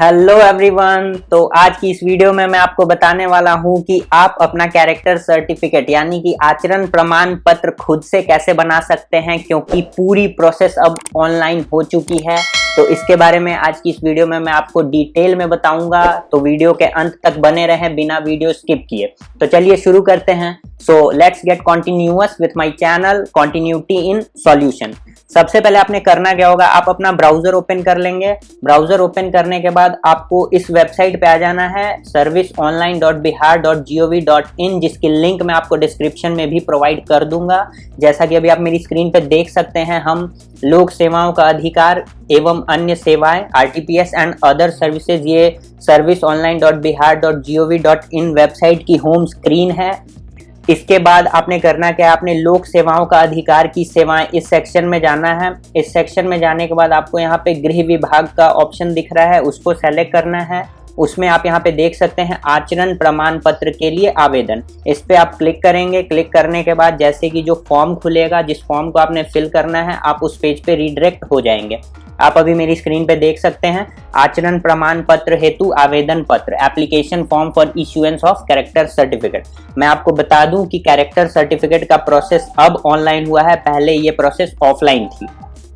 Hello everyone. तो आज की इस वीडियो में मैं आपको बताने वाला हूं कि आप अपना कैरेक्टर सर्टिफिकेट यानी कि आचरण प्रमाण पत्र खुद से कैसे बना सकते हैं, क्योंकि पूरी प्रोसेस अब ऑनलाइन हो चुकी है। तो इसके बारे में आज की इस वीडियो में मैं आपको डिटेल में बताऊंगा, तो वीडियो के अंत तक बने रहें बिना वीडियो स्किप किए। तो चलिए शुरू करते हैं। So let's get continuous with my channel continuity in solution. सबसे पहले आपने करना क्या होगा, आप अपना ब्राउजर ओपन कर लेंगे। ब्राउजर ओपन करने के बाद आपको इस वेबसाइट पे आ जाना है serviceonline.bihar.gov.in, जिसकी लिंक मैं आपको डिस्क्रिप्शन में भी प्रोवाइड कर दूंगा। जैसा कि अभी आप मेरी स्क्रीन पे देख सकते हैं, हम लोक सेवाओं का अधिकार एवं अन्य सेवाएं RTPS एंड अदर सर्विसेज, ये serviceonline.bihar.gov.in वेबसाइट की होम स्क्रीन है। इसके बाद आपने करना क्या है, आपने लोक सेवाओं का अधिकार की सेवाएं इस सेक्शन में जाना है। इस सेक्शन में जाने के बाद आपको यहाँ पे गृह विभाग का ऑप्शन दिख रहा है, उसको सेलेक्ट करना है। उसमें आप यहाँ पे देख सकते हैं आचरण प्रमाण पत्र के लिए आवेदन, इस पे आप क्लिक करेंगे। क्लिक करने के बाद जैसे कि जो फॉर्म खुलेगा, जिस फॉर्म को आपने फिल करना है, आप उस पेज पे रीडायरेक्ट हो जाएंगे। आप अभी मेरी स्क्रीन पे देख सकते हैं आचरण प्रमाण पत्र हेतु आवेदन पत्र, application form for issuance of character certificate. मैं आपको बता दूं कि कैरेक्टर सर्टिफिकेट का प्रोसेस अब ऑनलाइन हुआ है, पहले ये प्रोसेस ऑफलाइन थी।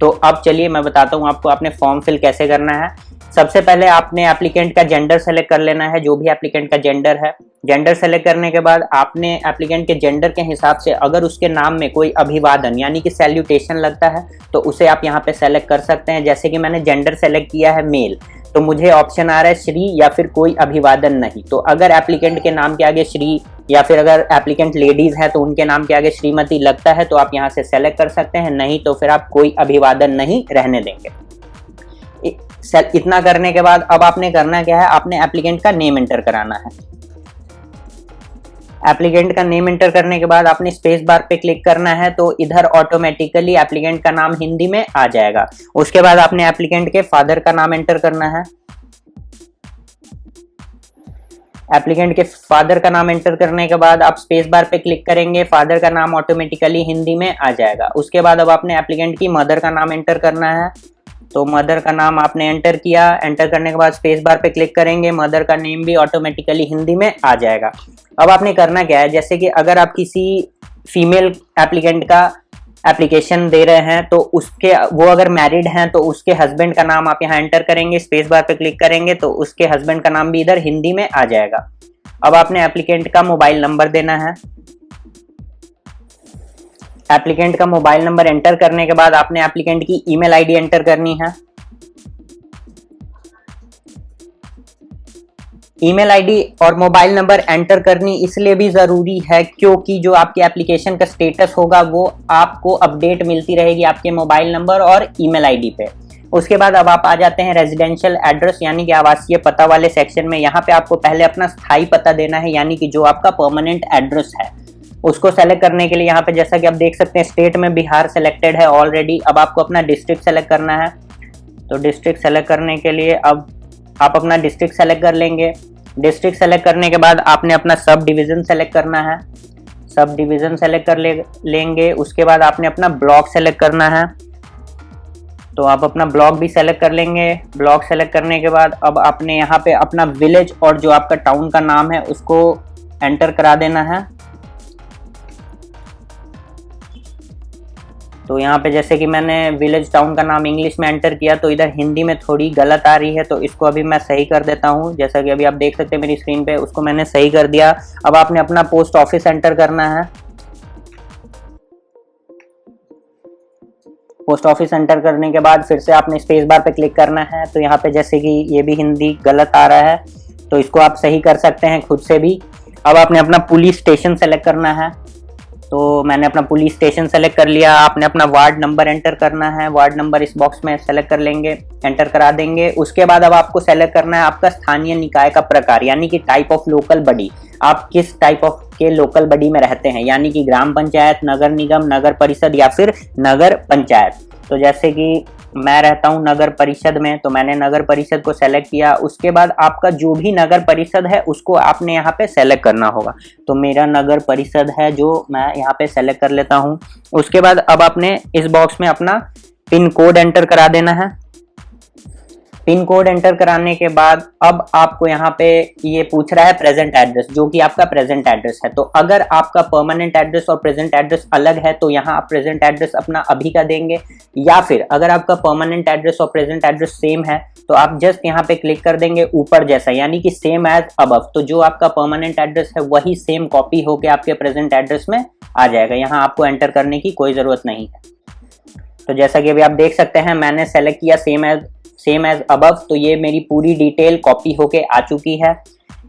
तो अब चलिए मैं बताता हूं आपको आपने फॉर्म फिल कैसे करना है। सबसे पहले आपने एप्लीकेंट का जेंडर सेलेक्ट कर लेना है, जो भी एप्लीकेंट का जेंडर है। जेंडर सेलेक्ट करने के बाद आपने एप्लीकेंट के जेंडर के हिसाब से अगर उसके नाम में कोई अभिवादन यानी कि सैल्यूटेशन लगता है तो उसे आप यहाँ पे सेलेक्ट कर सकते हैं। जैसे कि मैंने जेंडर सेलेक्ट किया है मेल, तो मुझे ऑप्शन आ रहा है श्री या फिर कोई अभिवादन नहीं। तो अगर एप्लीकेंट के नाम के आगे श्री या फिर अगर एप्लीकेंट लेडीज है तो उनके नाम के आगे श्रीमती लगता है तो आप यहाँ से सेलेक्ट कर सकते हैं, नहीं तो फिर आप कोई अभिवादन नहीं रहने देंगे। इतना करने के बाद अब आपने करना क्या है, आपने एप्लीकेंट का नेम एंटर कराना है। एप्लीकेंट का नेम एंटर करने के बाद आपने स्पेस बार पे क्लिक करना है, तो इधर ऑटोमेटिकली एप्लीकेंट का नाम हिंदी में आ जाएगा। उसके बाद आपने एप्लीकेंट के फादर का नाम एंटर करना है। एप्लीकेंट के फादर का नाम एंटर करने के बाद आप स्पेस बार पे क्लिक करेंगे, फादर का नाम ऑटोमेटिकली हिंदी में आ जाएगा। उसके बाद अब आपने एप्लीकेंट की मदर का नाम एंटर करना है, तो मदर का नाम आपने एंटर किया। एंटर करने के बाद स्पेस बार पे क्लिक करेंगे, मदर का नेम भी ऑटोमेटिकली हिंदी में आ जाएगा। अब आपने करना क्या है, जैसे कि अगर आप किसी फीमेल एप्लीकेंट का एप्लीकेशन दे रहे हैं तो उसके वो अगर मैरिड हैं तो उसके हस्बैंड का नाम आप यहाँ एंटर करेंगे, स्पेस बार पे क्लिक करेंगे तो उसके हस्बैंड का नाम भी इधर हिंदी में आ जाएगा। अब आपने एप्लीकेंट का मोबाइल नंबर देना है। एप्लीकेंट का मोबाइल नंबर एंटर करने के बाद आपने एप्लीकेंट की ईमेल आईडी एंटर करनी है। ईमेल आईडी और मोबाइल नंबर एंटर करनी इसलिए भी जरूरी है क्योंकि जो आपकी एप्लीकेशन का स्टेटस होगा वो आपको अपडेट मिलती रहेगी आपके मोबाइल नंबर और ईमेल आईडी पे। उसके बाद अब आप आ जाते हैं रेजिडेंशियल एड्रेस यानी कि आवासीय पता वाले सेक्शन में। यहाँ पे आपको पहले अपना स्थायी पता देना है, यानी कि जो आपका परमानेंट एड्रेस है उसको सेलेक्ट करने के लिए यहाँ पे जैसा कि आप देख सकते हैं स्टेट में बिहार सेलेक्टेड है ऑलरेडी। अब आपको अपना डिस्ट्रिक्ट सेलेक्ट करना है, तो डिस्ट्रिक्ट सेलेक्ट करने के लिए अब आप अपना डिस्ट्रिक्ट सेलेक्ट कर लेंगे। डिस्ट्रिक्ट सेलेक्ट करने के बाद आपने अपना सब डिवीज़न सेलेक्ट करना है, सब डिवीज़न सेलेक्ट कर लेंगे। उसके बाद आपने अपना ब्लॉक सेलेक्ट करना है, तो आप अपना ब्लॉक भी सेलेक्ट कर लेंगे। ब्लॉक सेलेक्ट करने के बाद अब आपने यहाँ पे अपना विलेज और जो आपका टाउन का नाम है उसको एंटर करा देना है। तो यहाँ पे जैसे कि मैंने विलेज टाउन का नाम इंग्लिश में एंटर किया तो इधर हिंदी में थोड़ी गलत आ रही है, तो इसको अभी मैं सही कर देता हूँ। जैसा कि अभी आप देख सकते हैं मेरी स्क्रीन पे, उसको मैंने सही कर दिया। अब आपने अपना पोस्ट ऑफिस एंटर करना है। पोस्ट ऑफिस एंटर करने के बाद फिर से आपने स्पेस बार पे क्लिक करना है। तो यहाँ पे जैसे कि ये भी हिंदी गलत आ रहा है, तो इसको आप सही कर सकते हैं खुद से भी। अब आपने अपना पुलिस स्टेशन सेलेक्ट करना है, तो मैंने अपना पुलिस स्टेशन सेलेक्ट कर लिया। आपने अपना वार्ड नंबर एंटर करना है, वार्ड नंबर इस बॉक्स में सेलेक्ट कर लेंगे, एंटर करा देंगे। उसके बाद अब आपको सेलेक्ट करना है आपका स्थानीय निकाय का प्रकार यानी कि टाइप ऑफ लोकल बॉडी। आप किस टाइप ऑफ के लोकल बॉडी में रहते हैं, यानी कि ग्राम पंचायत, नगर निगम, नगर परिषद या फिर नगर पंचायत। तो जैसे कि मैं रहता हूँ नगर परिषद में, तो मैंने नगर परिषद को सेलेक्ट किया। उसके बाद आपका जो भी नगर परिषद है उसको आपने यहाँ पे सेलेक्ट करना होगा, तो मेरा नगर परिषद है जो मैं यहाँ पे सेलेक्ट कर लेता हूँ। उसके बाद अब आपने इस बॉक्स में अपना पिन कोड एंटर करा देना है। पिन कोड एंटर कराने के बाद अब आपको यहाँ पे ये पूछ रहा है प्रेजेंट एड्रेस, जो कि आपका प्रेजेंट एड्रेस है। तो अगर आपका परमानेंट एड्रेस और प्रेजेंट एड्रेस अलग है तो यहाँ आप प्रेजेंट एड्रेस अपना अभी का देंगे, या फिर अगर आपका परमानेंट एड्रेस और प्रेजेंट एड्रेस सेम है तो आप जस्ट यहाँ पे क्लिक कर देंगे ऊपर जैसा, यानी कि सेम एज अबव। तो जो आपका परमानेंट एड्रेस है वही सेम कॉपी होके आपके प्रेजेंट एड्रेस में आ जाएगा, यहाँ आपको एंटर करने की कोई ज़रूरत नहीं है। तो जैसा कि अभी आप देख सकते हैं मैंने सेलेक्ट किया सेम एज अबव, तो ये मेरी पूरी डिटेल कॉपी होके आ चुकी है।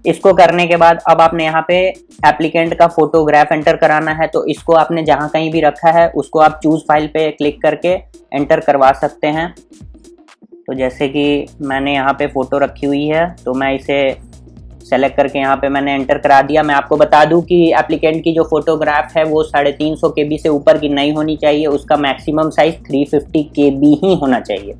इसको करने के बाद अब आपने यहाँ पे एप्लीकेंट का फोटोग्राफ एंटर कराना है, तो इसको आपने जहाँ कहीं भी रखा है उसको आप चूज फाइल पे क्लिक करके एंटर करवा सकते हैं। तो जैसे कि मैंने यहाँ पे फ़ोटो रखी हुई है तो मैं इसे सेलेक्ट करके यहाँ पे मैंने एंटर करा दिया। मैं आपको बता दूं कि एप्लीकेंट की जो फोटोग्राफ है वो 350 KB से ऊपर की नहीं होनी चाहिए, उसका मैक्सिमम साइज 350 KB ही होना चाहिए।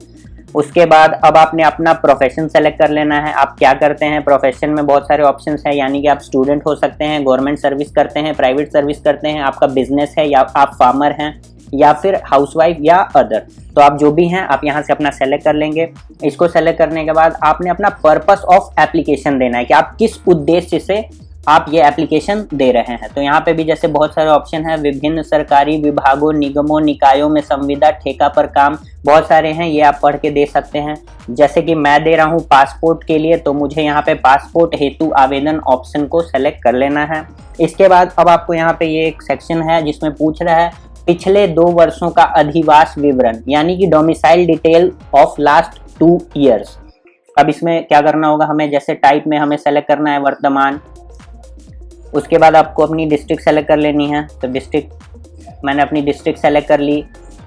उसके बाद अब आपने अपना प्रोफेशन सेलेक्ट कर लेना है, आप क्या करते हैं। प्रोफेशन में बहुत सारे ऑप्शंस हैं, यानी कि आप स्टूडेंट हो सकते हैं, गवर्नमेंट सर्विस करते हैं, प्राइवेट सर्विस करते हैं, आपका बिजनेस है, या आप फार्मर हैं, या फिर हाउसवाइफ या अदर। तो आप जो भी हैं आप यहाँ से अपना सेलेक्ट कर लेंगे। इसको सेलेक्ट करने के बाद आपने अपना पर्पस ऑफ एप्लीकेशन देना है कि आप किस उद्देश्य से आप ये एप्लीकेशन दे रहे हैं। तो यहाँ पे भी जैसे बहुत सारे ऑप्शन हैं, विभिन्न सरकारी विभागों, निगमों, निकायों में संविदा, ठेका पर काम, बहुत सारे हैं, ये आप पढ़ के दे सकते हैं। जैसे कि मैं दे रहा हूँ पासपोर्ट के लिए, तो मुझे यहाँ पे पासपोर्ट हेतु आवेदन ऑप्शन को सेलेक्ट कर लेना है। इसके बाद अब आपको यहाँ पे ये एक सेक्शन है जिसमें पूछ रहा है पिछले 2 वर्षों का अधिवास विवरण, यानी कि domicile detail of last 2 years. अब इसमें क्या करना होगा हमें, जैसे टाइप में हमें सेलेक्ट करना है वर्तमान। उसके बाद आपको अपनी डिस्ट्रिक्ट सेलेक्ट कर लेनी है, तो डिस्ट्रिक्ट मैंने अपनी डिस्ट्रिक्ट सेलेक्ट कर ली।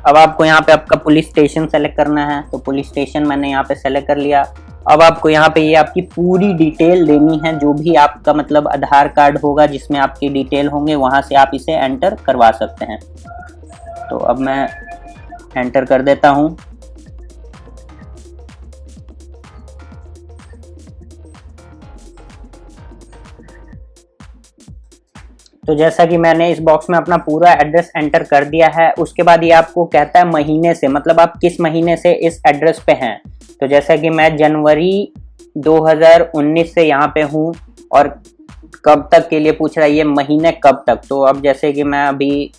अब आपको यहाँ पे आपका पुलिस स्टेशन सेलेक्ट करना है, तो पुलिस स्टेशन मैंने यहाँ पे सेलेक्ट कर लिया। अब आपको यहाँ पे ये आपकी पूरी डिटेल देनी है, जो भी आपका मतलब आधार कार्ड होगा जिसमें आपकी डिटेल होंगे वहाँ से आप इसे एंटर करवा सकते हैं। तो अब मैं एंटर कर देता हूँ। तो जैसा कि मैंने इस बॉक्स में अपना पूरा एड्रेस एंटर कर दिया है, उसके बाद ये आपको कहता है महीने से, मतलब आप किस महीने से इस एड्रेस पे हैं। तो जैसा कि मैं जनवरी 2019 से यहाँ पे हूँ, और कब तक के लिए पूछ रहा है, ये महीने कब तक। तो अब जैसे कि मैं अभी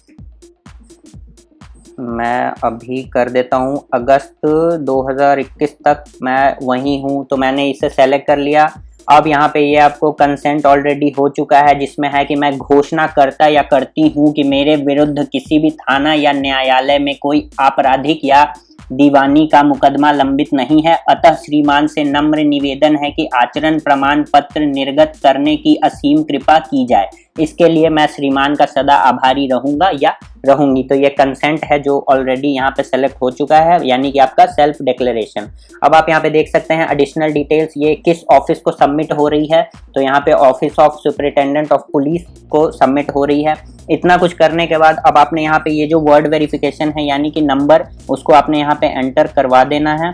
कर देता हूँ अगस्त 2021 तक मैं वहीं हूँ, तो मैंने इसे सेलेक्ट कर लिया। अब यहाँ पे ये आपको कंसेंट ऑलरेडी हो चुका है, जिसमें है कि मैं घोषणा करता या करती हूँ कि मेरे विरुद्ध किसी भी थाना या न्यायालय में कोई आपराधिक या दीवानी का मुकदमा लंबित नहीं है, अतः श्रीमान से नम्र निवेदन है कि आचरण प्रमाण पत्र निर्गत करने की असीम कृपा की जाए। इसके लिए मैं श्रीमान का सदा आभारी रहूंगा या रहूंगी। तो ये कंसेंट है जो ऑलरेडी यहाँ पे सेलेक्ट हो चुका है, यानी कि आपका सेल्फ डिक्लेरेशन। अब आप यहाँ पे देख सकते हैं एडिशनल डिटेल्स, ये किस ऑफिस को सबमिट हो रही है। तो यहाँ पे office of superintendent of police को सबमिट हो रही है। इतना कुछ करने के बाद अब आपने यहाँ पे ये जो वर्ड वेरिफिकेशन है, यानी कि नंबर, उसको आपने यहाँ पे एंटर करवा देना है।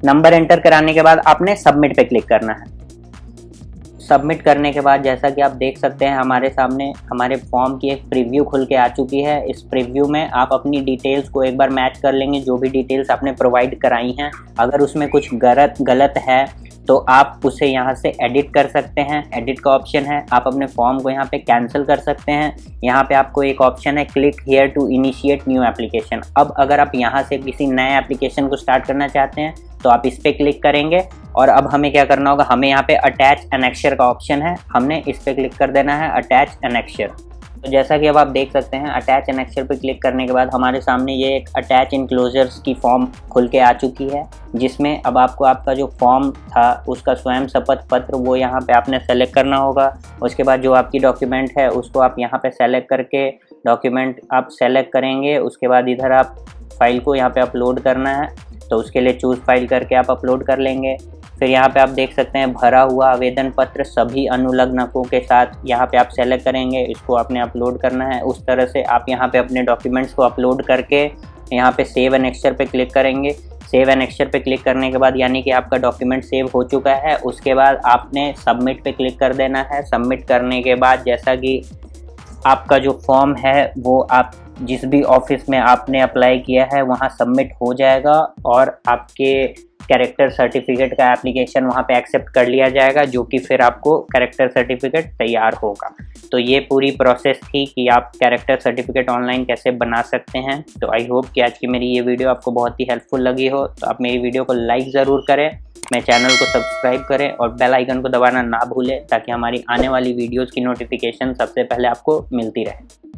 नंबर एंटर कराने के बाद आपने सबमिट पे क्लिक करना है। सबमिट करने के बाद जैसा कि आप देख सकते हैं हमारे सामने हमारे फॉर्म की एक प्रीव्यू खुल के आ चुकी है। इस प्रीव्यू में आप अपनी डिटेल्स को एक बार मैच कर लेंगे, जो भी डिटेल्स आपने प्रोवाइड कराई हैं। अगर उसमें कुछ गलत है तो आप उसे यहाँ से एडिट कर सकते हैं, एडिट का ऑप्शन है। आप अपने फॉर्म को यहाँ पे कैंसिल कर सकते हैं। यहाँ पे आपको एक ऑप्शन है click here to initiate new application. अब अगर आप यहाँ से किसी नए एप्लीकेशन को स्टार्ट करना चाहते हैं तो आप इस पर क्लिक करेंगे, और अब हमें क्या करना होगा, हमें यहाँ पे अटैच एनेक्शर का ऑप्शन है, हमने इस पर क्लिक कर देना है, अटैच एनेक्शर। तो जैसा कि अब आप देख सकते हैं अटैच एनेक्शर पे क्लिक करने के बाद हमारे सामने ये एक अटैच इनक्लोजर्स की फॉर्म खुल के आ चुकी है, जिसमें अब आपको आपका जो फॉर्म था उसका स्वयं शपथ पत्र वो यहाँ पे आपने सेलेक्ट करना होगा। उसके बाद जो आपकी डॉक्यूमेंट है उसको आप यहाँ पे सेलेक्ट करके डॉक्यूमेंट आप सेलेक्ट करेंगे। उसके बाद इधर आप फाइल को यहाँ पे अपलोड करना है, तो उसके लिए चूज़ फाइल करके आप अपलोड कर लेंगे। फिर यहाँ पे आप देख सकते हैं भरा हुआ आवेदन पत्र सभी अनुलग्नकों के साथ, यहाँ पे आप सेलेक्ट करेंगे, इसको आपने अपलोड करना है। उस तरह से आप यहाँ पे अपने डॉक्यूमेंट्स को अपलोड करके यहाँ पे सेव एनेक्शर पे क्लिक करेंगे। सेव एनेक्शर पे क्लिक करने के बाद यानी कि आपका डॉक्यूमेंट सेव हो चुका है। उसके बाद आपने सबमिट पे क्लिक कर देना है। सबमिट करने के बाद जैसा कि आपका जो फॉर्म है वो आप जिस भी ऑफिस में आपने अप्लाई किया है वहाँ सबमिट हो जाएगा, और आपके कैरेक्टर सर्टिफिकेट का एप्लीकेशन वहाँ पे एक्सेप्ट कर लिया जाएगा, जो कि फिर आपको कैरेक्टर सर्टिफिकेट तैयार होगा। तो ये पूरी प्रोसेस थी कि आप कैरेक्टर सर्टिफिकेट ऑनलाइन कैसे बना सकते हैं। तो आई होप कि आज की मेरी ये वीडियो आपको बहुत ही हेल्पफुल लगी हो। तो आप मेरी वीडियो को लाइक ज़रूर करें, मेरे चैनल को सब्सक्राइब करें और बेल आइकन को दबाना ना भूलें, ताकि हमारी आने वाली वीडियोज़ की नोटिफिकेशन सबसे पहले आपको मिलती रहे।